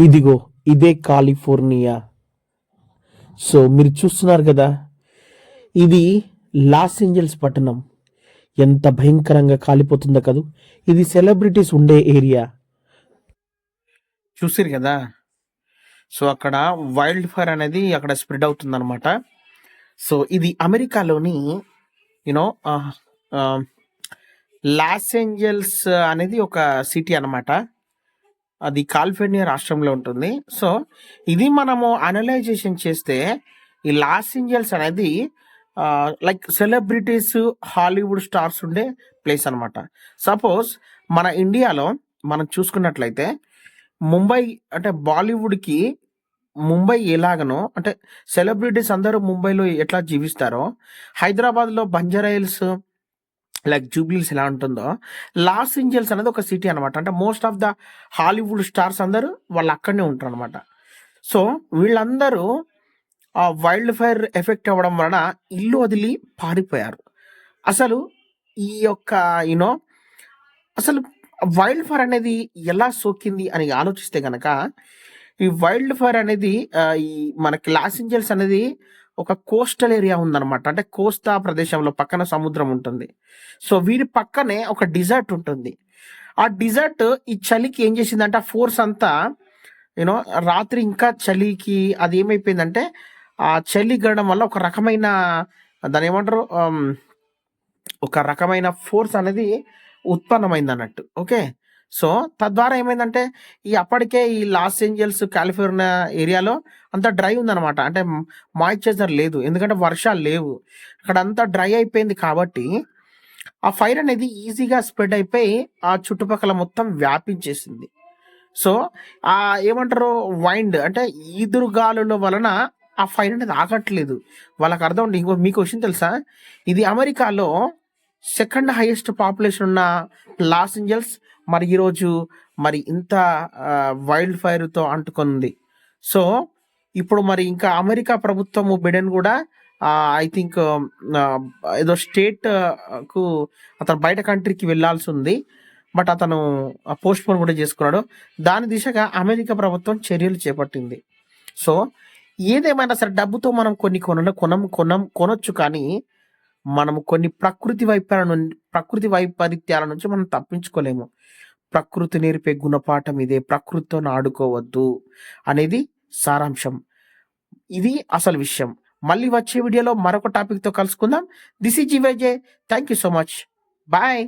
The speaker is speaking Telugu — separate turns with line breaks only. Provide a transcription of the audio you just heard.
ఇదిగో ఇదే కాలిఫోర్నియా. సో మీరు చూస్తున్నారు కదా, ఇది లాస్ ఏంజల్స్ పట్టణం. ఎంత భయంకరంగా కాలిపోతుందో కదూ. ఇది సెలబ్రిటీస్ ఉండే ఏరియా. చూసిరు కదా. సో అక్కడ వైల్డ్ ఫైర్ అనేది అక్కడ స్ప్రెడ్ అవుతుంది అనమాట. సో ఇది అమెరికాలోని యూనో లాస్ ఏంజల్స్ అనేది ఒక సిటీ అనమాట. అది కాలిఫోర్నియా రాష్ట్రంలో ఉంటుంది. సో ఇది మనము అనలైజేషన్ చేస్తే ఈ లాస్ ఏంజల్స్ అనేది లైక్ సెలబ్రిటీస్, హాలీవుడ్ స్టార్స్ ఉండే ప్లేస్ అనమాట. సపోజ్ మన ఇండియాలో మనం చూసుకున్నట్లయితే ముంబై అంటే బాలీవుడ్కి ముంబై ఎలాగనో అంటే సెలబ్రిటీస్ అందరూ ముంబైలో ఎట్లా జీవిస్తారో, హైదరాబాద్లో బంజారా హిల్స్ లైక్ జూబ్లీస్ ఎలా ఉంటుందో, లాస్ ఏంజల్స్ అనేది ఒక సిటీ అనమాట. అంటే most of the Hollywood stars అందరూ వాళ్ళు అక్కడనే ఉంటారు అనమాట. సో వీళ్ళందరూ ఆ వైల్డ్ ఫైర్ ఎఫెక్ట్ అవ్వడం వలన ఇల్లు వదిలి పారిపోయారు. అసలు ఈ యొక్క యూనో అసలు వైల్డ్ ఫైర్ అనేది ఎలా సోకింది అని ఆలోచిస్తే కనుక, ఈ వైల్డ్ ఫైర్ అనేది ఈ మనకి లాస్ ఏంజల్స్ అనేది ఒక కోస్టల్ ఏరియా ఉందన్నమాట. అంటే కోస్తా ప్రదేశంలో పక్కన సముద్రం ఉంటుంది. సో వీరి పక్కనే ఒక డిజర్ట్ ఉంటుంది. ఆ డిజర్ట్ ఈ చలికి ఏం చేసిందంటే ఆ ఫోర్స్ అంతా యూనో రాత్రి ఇంకా చలికి అది ఏమైపోయిందంటే ఆ చలి గడడం వల్ల ఒక రకమైన దాని ఏమంటారు ఒక రకమైన ఫోర్స్ అనేది ఉత్పన్నమైంది అన్నట్టు. ఓకే. సో తద్వారా ఏమైందంటే అప్పటికే ఈ లాస్ ఏంజల్స్ కాలిఫోర్నియా ఏరియాలో అంతా డ్రై ఉందన్నమాట. అంటే మాయిశ్చరైజర్ లేదు, ఎందుకంటే వర్షాలు లేవు. అక్కడ అంతా డ్రై అయిపోయింది కాబట్టి ఆ ఫైర్ అనేది ఈజీగా స్ప్రెడ్ అయిపోయి ఆ చుట్టుపక్కల మొత్తం వ్యాపించేసింది. సో ఆ ఏమంటారు వైండ్ అంటే ఈదురుగాలుల వలన ఆ ఫైర్ అనేది ఆగట్లేదు. వాళ్ళకి అర్థం ఉండి ఇంకో మీకు విషయం తెలుసా, ఇది అమెరికాలో సెకండ్ హైయెస్ట్ పాపులేషన్ ఉన్న లాస్ ఏంజల్స్ మరి ఈరోజు మరి ఇంత వైల్డ్ ఫైర్తో అంటుకుంది. సో ఇప్పుడు మరి ఇంకా అమెరికా ప్రభుత్వము బిడెన్ కూడా ఐ థింక్ ఏదో స్టేట్ కు అతను బయట కంట్రీకి వెళ్ళాల్సి ఉంది. బట్ అతను పోస్ట్ పోన్ కూడా చేసుకున్నాడు. దాని దిశగా అమెరికా ప్రభుత్వం చర్యలు చేపట్టింది. సో ఏదేమైనా సరే డబ్బుతో మనం కొన్ని కొనొచ్చు, కానీ మనము కొన్ని ప్రకృతి వైపరీత్యాల నుంచి మనం తప్పించుకోలేము. ప్రకృతి నేర్పే గుణపాఠం ఇదే, ప్రకృతితో ఆడుకోవద్దు అనేది సారాంశం. ఇది అసలు విషయం. మళ్ళీ వచ్చే వీడియోలో మరొక టాపిక్తో కలుసుకుందాం. దిస్ ఈజ్ జీవైజే. Thank you so much. Bye.